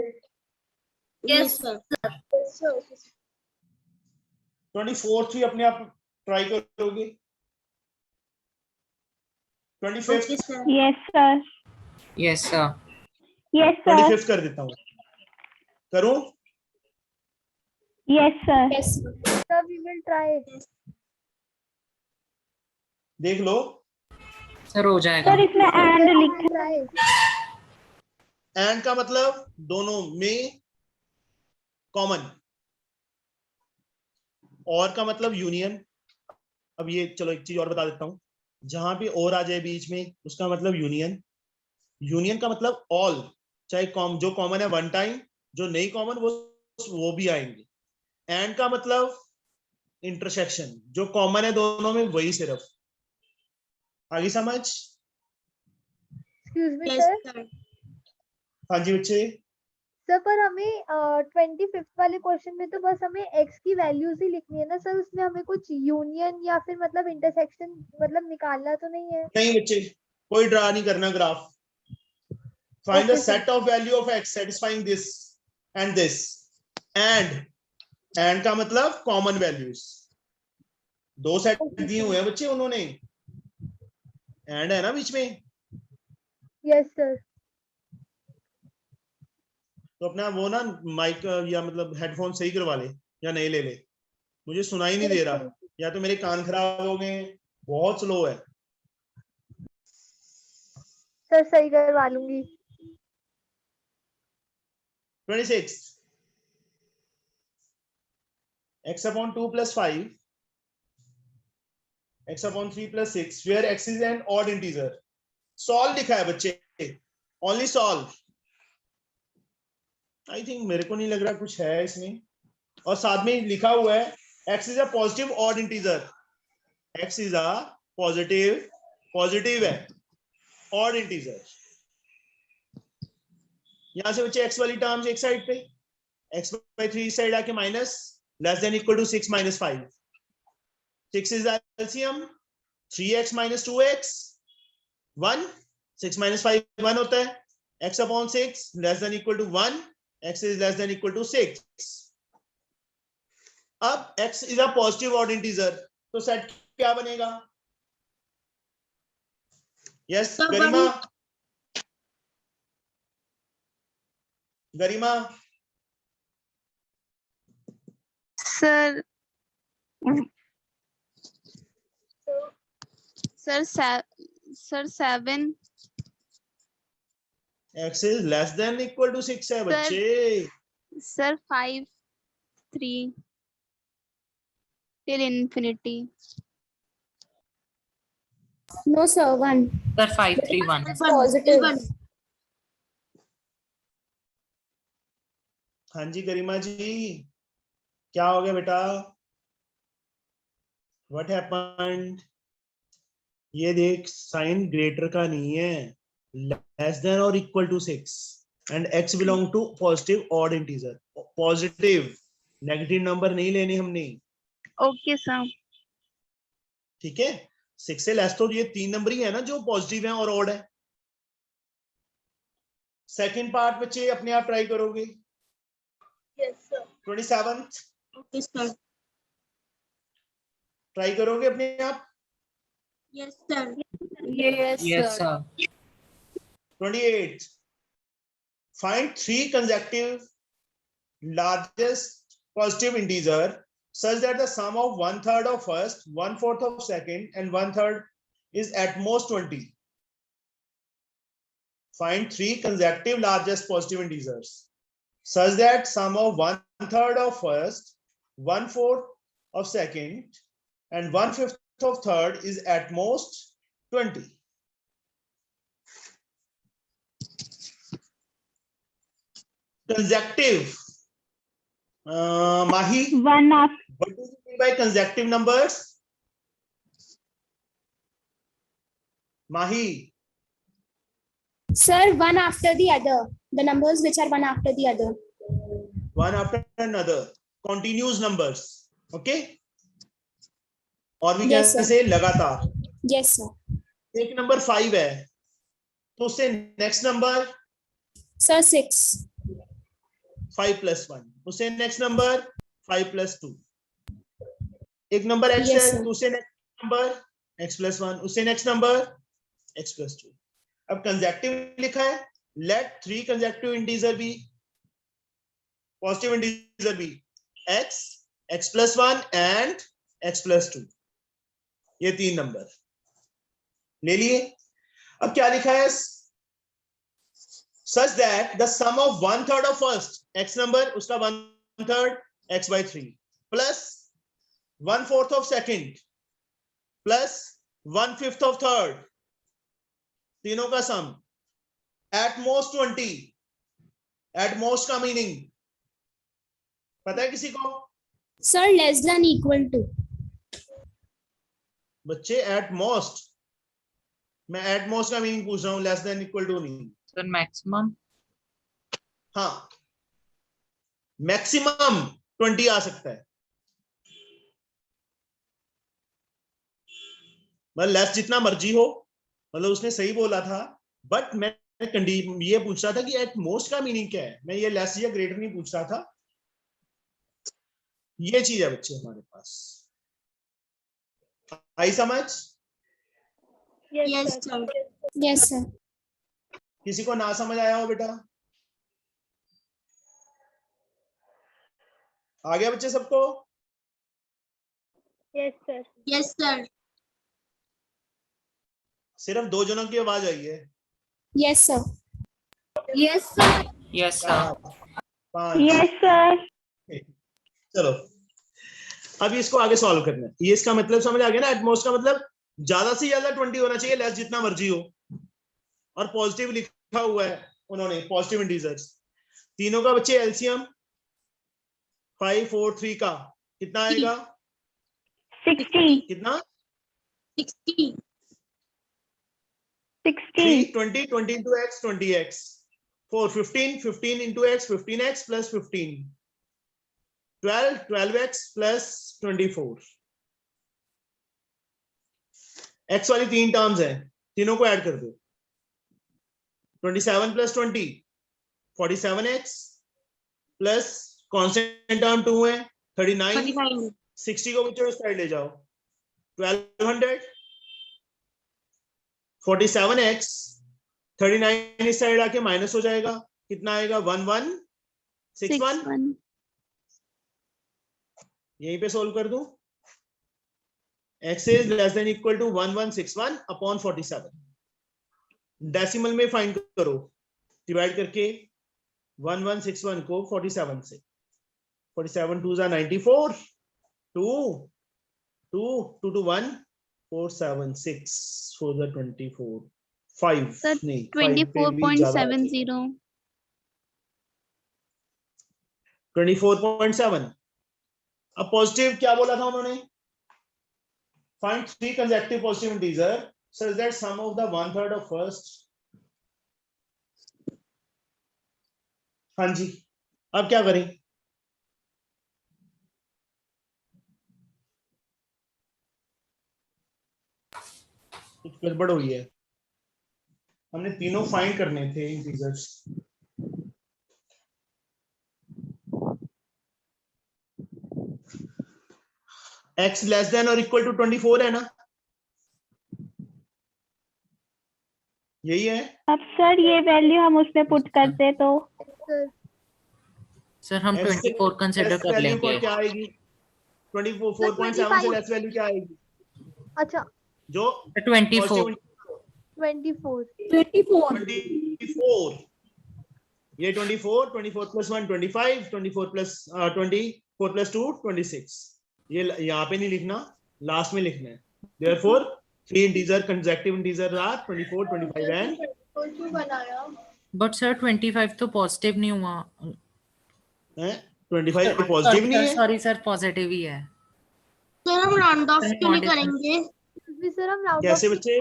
Yes, sir. 24th भी अपने आप ट्राई करोगे? 25th? Okay, sir. Yes, sir. Yes, sir. Yes, sir. 25th कर देता हूँ, करूं? Yes, sir. Yes. Sir we will try. देख लो। सर हो जाएगा। सर इसमें and लिखा ट्राई। एंड का मतलब दोनों में कॉमन, और का मतलब यूनियन। अब ये चलो एक चीज और बता देता हूं, जहां भी और आ जाए बीच में उसका मतलब यूनियन। यूनियन का मतलब ऑल, चाहे जो कॉमन है वन टाइम, जो नहीं कॉमन वो भी आएंगे। एंड का मतलब इंटरसेक्शन, जो कॉमन है दोनों में वही सिर्फ। आगे समझ? Excuse me Yes, sir. sir. हाँ जी बच्चे। सर पर हमें 25th वाले क्वेश्चन में तो बस हमें x की वैल्यूज ही लिखनी है ना सर, उसमें हमें कुछ यूनियन या फिर मतलब इंटरसेक्शन मतलब निकालना तो नहीं है? नहीं बच्चे, कोई ड्रा नहीं करना graph. Find the Okay, sir. Set of value of x satisfying this and this, and का मतलब कॉमन वैल्यूज। दो सेट दिए हुए हैं बच्चे उन्होंने, एंड है ना बीच में। Yes sir. तो अपना वो ना माइक या मतलब हेडफोन सही करवा ले या नहीं ले ले, मुझे सुनाई नहीं दे रहा, या तो मेरे कान खराब हो गए, बहुत स्लो है। सर सही करवा लूंगी। 26 x upon 2 plus 5 x upon 3 plus 6 where x is an odd integer। Solve लिखा है बच्चे, ओनली सॉल्व। आई थिंक मेरे को नहीं लग रहा कुछ है इसमें, और साथ में लिखा हुआ है x is a positive odd integer. x is a positive है ऑड इंटीजर। यहां से बच्चे x वाली टर्म्स एक साइड पे, x by 3 इस साइड आके minus less than equal to 6 minus 5। 6 is LCM, 3x minus 2x 1, 6 minus 5 1 होता है, x upon 6 less than equal to 1, x is less than equal to 6। अब x is a positive odd integer, तो set क्या बनेगा? Yes So Garima, Garima sir sir 7 x is less than equal to 6 है बच्चे। Sir 5 3 till infinity। No, sir. 1. Sir 531। Positive. One. हाँ जी गरिमा जी, क्या हो गया बेटा? What happened? ये देख, साइन ग्रेटर का नहीं है, लेस देन और equal to 6 and x belong to positive odd integer. Positive, negative number नहीं लेने हमने। Okay sir. ठीक है, 6 से लेस तो ये 3 नंबर ही है ना जो पॉजिटिव है और ऑड है। सेकंड पार्ट बच्चे अपने आप ट्राई करोगे। Yes, sir. 27th Okay, sir. Try करोगे अपने आप। Yes, sir. Yes, Yes, sir. sir. 28 find 3 consecutive largest positive integer such that the sum of 1/3 of first, 1/4 of second, and 1/3 is at most 20. Find 3 consecutive largest positive integers such that sum of 1/3 of first, 1/4 of second, and 1/5 of third is at most 20. Consecutive. Mahi, One after. what do you mean by consecutive numbers? Mahi, Sir, one after the other. The numbers which are one after the other. one after another, continuous numbers. Okay, और भी Yes, कैसे sir. से लगातार। Yes, sir. एक number 5 है तो उससे next number Sir, 6. 5 + 1, उससे नेक्स्ट नंबर 5 + 2। एक नंबर x Yes, है sir. तो उससे नेक्स्ट नंबर x + 1, उससे नेक्स्ट नंबर x + 2। अब कंसेक्टिव लिखा है, let 3 consecutive integer be positive integer be x, x + 1 and x + 2। ये 3 नंबर ले लिए। अब क्या लिखा है, such that the sum of 1/3 of first x number उसका 1/3 x/3 plus 1/4 of second plus 1/5 of third, तीनों का सम at most 20। at most का मीनिंग पता है किसी को? Sir, less than equal to. बच्चे at most, मैं at most का मीनिंग पूछ रहा हूं, less than equal to नहीं। Sir, maximum. हाँ, मैक्सिमम 20 आ सकता है, मतलब लेस जितना मर्जी हो, मतलब उसने सही बोला था, बट मैं ये पूछ रहा था कि एट मोस्ट का मीनिंग क्या है, मैं ये लेस या ग्रेटर नहीं पूछ रहा था। ये चीज है बच्चे हमारे पास, आई समझ? Yes, sir. Yes, sir. किसी को ना समझ आया हो बेटा? आ गया बच्चे सबको? Yes, sir. Yes, sir. सिर्फ 2 जनों की आवाज आई है। Yes, sir. Yes, sir. Yes, sir. 5। Yes, sir. चलो अब इसको आगे सॉल्व करना है। ये इसका मतलब समझ आ गया ना, एटमोस्ट का मतलब ज्यादा से ज्यादा 20 होना चाहिए, लेस जितना मर्जी हो। और पॉजिटिव लिखा हुआ है उन्होंने, पॉजिटिव इंटीजर्स तीनों का बच्चे एलसीएम 5 4 3 का कितना आएगा? 60. कितना? 60. 60. 3 20 20 into x 20x 4 15 15 into x 15x plus 15 12 12x plus 24। x वाली 3 टर्म्स हैं, तीनों को ऐड कर दो। 27 plus 20 47x plus constant term 2 है 39 39. 60 को बच्चों साइड ले जाओ 1200 47x 39 इस साइड आके माइनस हो जाएगा, कितना आएगा? 1161। 61। यहीं पे सोल्व कर दूं, x is less than equal to 1161 upon 47। Decimal में फाइंड करो, डिवाइड करके 1161 को 47 से, 47 2 94 2 2 2 to 1 4 7 6 4 24 5 Sir, नहीं 5 पे भी ज्यादा 24.70। 24.7। अब पॉजिटिव क्या बोला था उन्होंने? Find 3 consecutive positive integer such that sum of the 1/3 of first। हाँ जी, अब क्या करें? गड़बड़ हुई है, हमने तीनों फाइंड करने थे इंटीजर्स। x लेस देन और इक्वल टू 24 है ना, यही है। अब सर ये वैल्यू हम उसमें पुट करते तो सर सर हम x से 24 कंसिडर लेस कर वैल्यू लेंगे। क्या आएगी? 24.7 से लेस वैल्यू क्या आएगी? अच्छा जो 24 positive 24 24, ये 24 प्लस 1 25, 24 प्लस 2 26। ये यहाँ पे नहीं लिखना, लास्ट में लिखना है। Therefore, three integer consecutive integers are 24, 25 and क्यों बनाया? बट सर 25 तो पॉजिटिव नहीं हुआ। 25 पॉजिटिव नहीं है। सॉरी सर, पॉजिटिव ही है। सर हम राउंड ऑफ क्यों नहीं करेंगे? सर हम राउंड कैसे ऑफ बच्चे?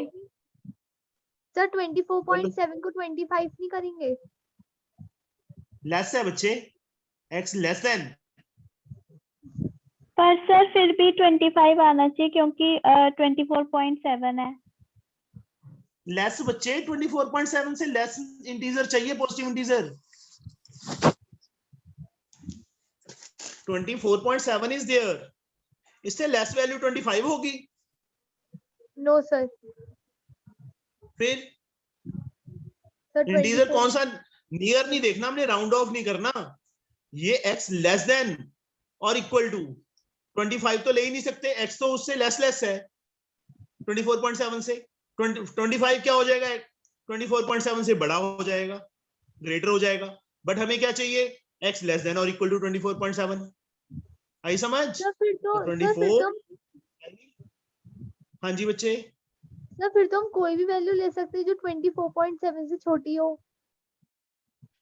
सर 24.7 को 25 नहीं करेंगे? लेस है बच्चे, x लेस देन। पर सर फिर भी 25 आना चाहिए क्योंकि 24.7 है। लेस बच्चे, 24.7 से लेस इंटीजर चाहिए, पॉजिटिव इंटीजर। 24.7 इज देयर, इससे लेस वैल्यू 25 होगी। No sir. फिर सर इंटीजर 24 कौन सा? नियर नहीं देखना हमने, राउंड ऑफ नहीं करना। ये x लेस देन और इक्वल टू 25 तो ले ही नहीं सकते, x तो उससे लेस है 24.7 से। 25 क्या हो जाएगा? 24.7 से बड़ा हो जाएगा, ग्रेटर हो जाएगा। बट हमें क्या चाहिए? x लेस देन और इक्वल टू 24.7। आई समझ? सर फिर तो 24। हाँ जी बच्चे। सर फिर तो हम कोई भी वैल्यू ले सकते हैं जो 24.7 से छोटी हो।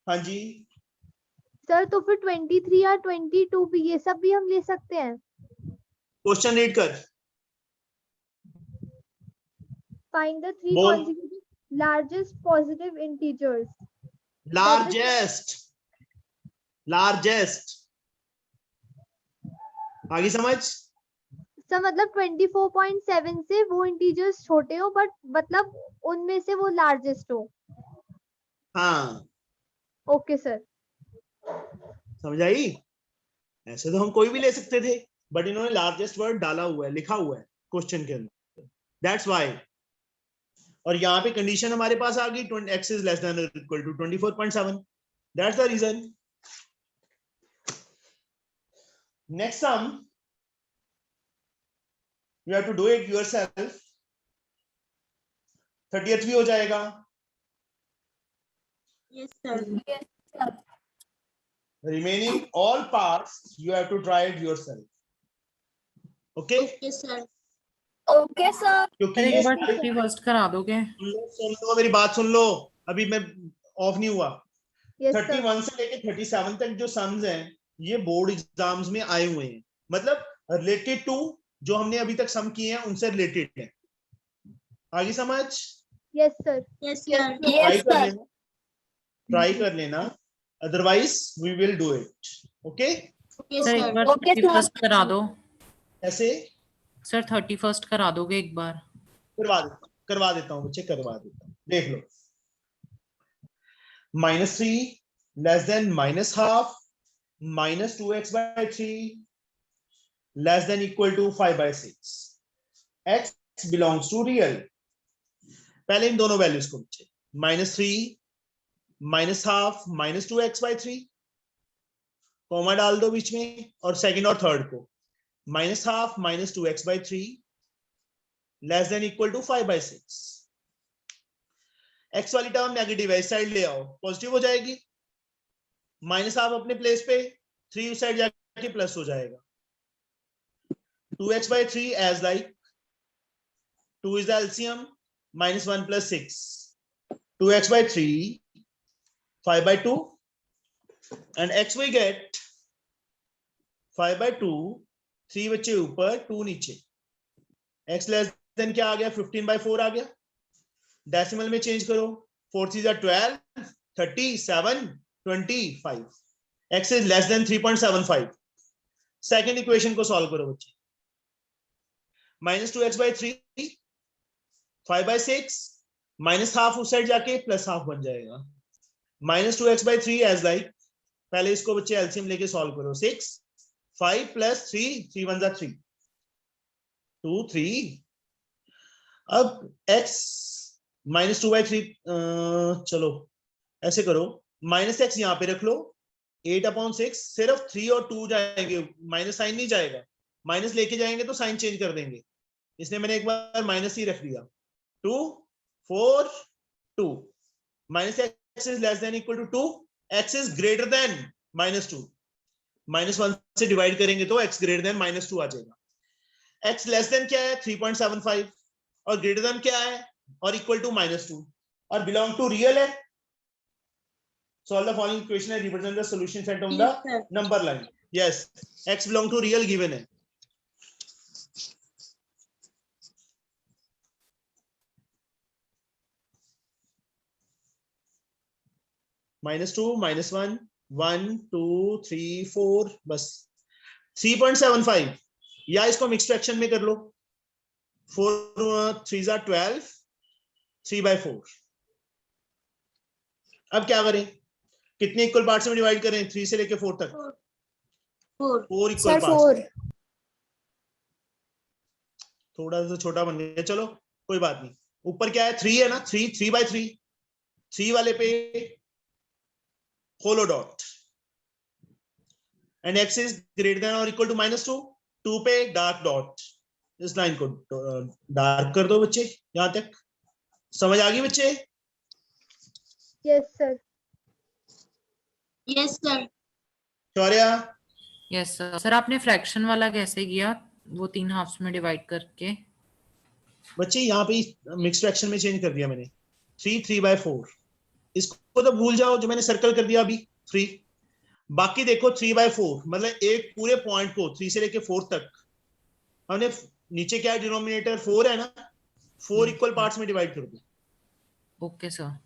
हाँ जी, सर तो फिर 23 या 22 भी, ये सब भी हम ले सकते हैं। क्वेश्चन रीड कर। Find the three बोल। consecutive largest positive integers. Largest आगे समझ। सर मतलब 24.7 से वो इंटीजर्स छोटे हो बट मतलब उनमें से वो लार्जेस्ट हो। हाँ ओके सर। समझ आई? ऐसे तो हम कोई भी ले सकते थे, बट इन्होंने लार्जेस्ट वर्ड डाला हुआ है, लिखा हुआ है क्वेश्चन के अंदर, दैट्स व्हाई। और यहाँ पे कंडीशन हमारे पास आ गई, x इज लेस देन और equal to 24.7, that's the reason. Next sum you have to do it yourself। 30th भी हो जाएगा। Yes sir. Remaining all parts you have to try it yourself। Okay? Okay sir. Okay sir. क्योंकि sir ये एक बार 31 करा दोगे? सुन लो, मेरी बात सुन लो, अभी मैं ऑफ नहीं हुआ। Yes sir. 31 से लेके 37 तक जो सम्स हैं ये बोर्ड एग्जाम्स में आए हुए हैं, मतलब रिलेटेड टू जो हमने अभी तक सम किए हैं उनसे रिलेटेड है। आगे समझ? Yes sir. Yes sir. Try कर लेना, otherwise we will do it. Okay? Okay sir एक sir. बार 31 करा दो। ऐसे सर 31 करा दोगे एक बार? करवा देता हूँ बच्चे, करवा देता हूँ। देख लो, -3 less than -½ -2x/3 less than equal to 5/6। x belongs to real। पहले इन दोनों वैल्यूज को बच्चे, -3 -½ -2x/3 कॉमा डाल दो बीच में, और सेकंड और थर्ड को -½ -2x/3 लेस देन इक्वल टू 5/6। x वाली टर्म नेगेटिव है, इस साइड ले आओ, पॉजिटिव हो जाएगी। -½ अपने प्लेस पे, 3 उस साइड जाके प्लस हो जाएगा। 2x/3 as like 2 is the LCM, -1 + 6, 2x/3 5/2, and x we get 5/2, 3 बच्चे ऊपर 2 नीचे। x लेस देन क्या आ गया? 15/4 आ गया। डेसिमल में चेंज करो, 4 3 12, 37, 25। x is less than 3.75। Second equation को सॉल्व करो बच्चे। -2x/3 5/6 माइनस हाफ उस साइड जाके प्लस हाफ बन जाएगा। -2x/3 एज लाइक, पहले इसको बच्चे एलसीएम लेके सॉल्व करो। 6 5 + 3 3 1 3 2 3। अब x -2/3 चलो ऐसे करो, -x यहाँ पे रख लो, 8/6 सिर्फ 3 और 2 जाएंगे, माइनस साइन नहीं जाएगा, माइनस लेके जाएंगे तो साइन चेंज कर देंगे, इसलिए मैंने एक बार माइनस ही रख दिया। 2 4 2 -x is less than equal to 2, x is greater than -2, -1 से डिवाइड करेंगे तो x greater than -2 आ जाएगा। x लेस देन क्या है 3.75 और ग्रेटर देन क्या है और इक्वल टू -2 और बिलोंग टू रियल है। Solve the following equation and represent the solution set on Yes, the sir. number line. Yes, x belong to real given है। -2 -1 1 2 3 4 बस 3.75 या इसको मिक्स्ड फ्रैक्शन में कर लो। 4 3s are 12 3/4। अब क्या करें, कितने इक्वल पार्ट्स में डिवाइड करें 3 से लेके 4 तक? 4 इक्वल Sir, पार्ट्स। 4. थोड़ा सा छोटा बन गया, चलो कोई बात नहीं। ऊपर क्या है 3 है ना, 3/3 3 वाले पे hollow dot and x is greater than और इक्वल टू -2 2 पे डार्क डॉट। इस लाइन को डार्क कर दो बच्चे, यहां तक समझ आ गई बच्चे? Yes sir. Yes, sir. Shaurya yes sir. Sir आपने फ्रैक्शन वाला कैसे किया, वो 3 हाफ्स में डिवाइड करके? बच्चे यहाँ पे मिक्स फ्रैक्शन में चेंज कर दिया मैंने, 3 3/4। इसको तो भूल जाओ जो मैंने सर्कल कर दिया अभी 3। बाकी देखो 3/4 मतलब एक पूरे पॉइंट को 3 से लेके 4 तक हमने, नीचे क्या है डिनोमिनेटर 4 है ना, 4 इक्वल पार्ट्स में डिवाइड कर दो। Okay sir.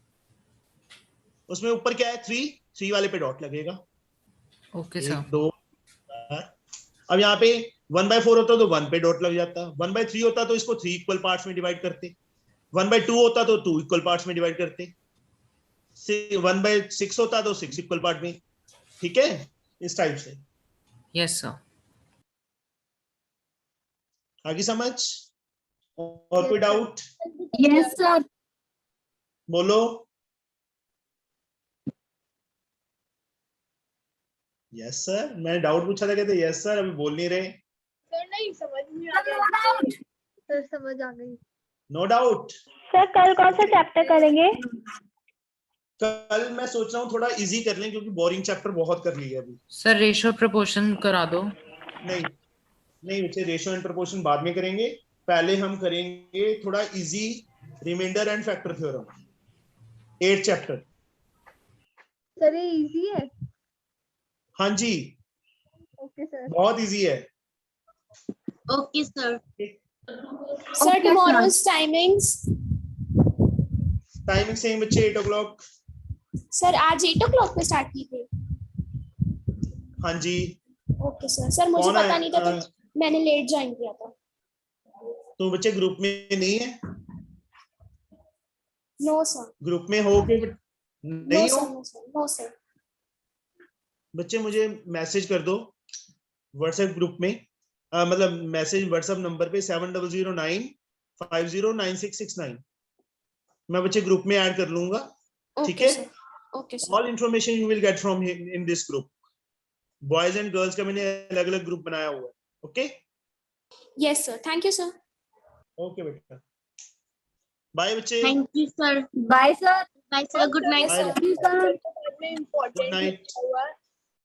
उसमें ऊपर क्या है 3 3 वाले पे डॉट लगेगा। Okay 1 sir. 2 अब यहाँ पे 1/4 होता तो 1 पे डॉट लग जाता, 1/3 होता तो इसको 3 इक्वल पार्ट्स में डिवाइड करते, 1/2 होता तो 2 इक्वल पार्ट्स में डिवाइड करते, 1/6 होता तो 6 इक्वल पार्ट में। ठीक है, इस टाइप से। Yes sir. आगे समझ? और कोई डाउट? Yes, sir. बोलो। यस सर, मैंने डाउट पूछा था, कहते यस सर, अभी बोल नहीं रहे। सर नहीं समझ नहीं आ रहा। सर समझ आ गई। No doubt. सर कल कौन सा चैप्टर करेंगे? कल मैं सोच रहा हूँ थोड़ा इजी कर लें क्योंकि बोरिंग चैप्टर बहुत कर लिया अभी। सर रेशियो प्रोपोर्शन करा दो। नहीं नहीं बच्चे, रेशियो एंड प्रोपोर्शन बाद में करेंगे, पहले हम करेंगे थोड़ा easy remainder and factor theorem, 8th chapter. Sir ये इजी है? हाँ जी, ओके सर। बहुत इजी है। Okay, sir. Sir, tomorrow's timings. Timing same बच्चे 8 o'clock। Sir, आज 8 o'clock पे स्टार्ट की थी। हाँ जी। Okay sir. सर मुझे कौन है? पता नहीं था तो मैंने लेट ज्वाइन किया था। तो बच्चे ग्रुप में नहीं है? No sir. ग्रुप में हो के नो नहीं हो? Sir, no sir, no sir. बच्चे मुझे मैसेज कर दो व्हाट्सएप ग्रुप में, मतलब मैसेज व्हाट्सएप नंबर पे 7009509669। मैं बच्चे ग्रुप में ऐड कर लूंगा। ठीक ओके है, sir. Okay sir. All information you will get from in this group. Boys and girls का मैंने अलग अलग ग्रुप बनाया हुआ है। Okay yes sir, thank you sir. Okay बेटा, बाय बच्चे, Thank you, sir. Bye sir. Bye, sir. Good night, Bye. sir. बाद में Good night. इम्पोर्टेंट हुआ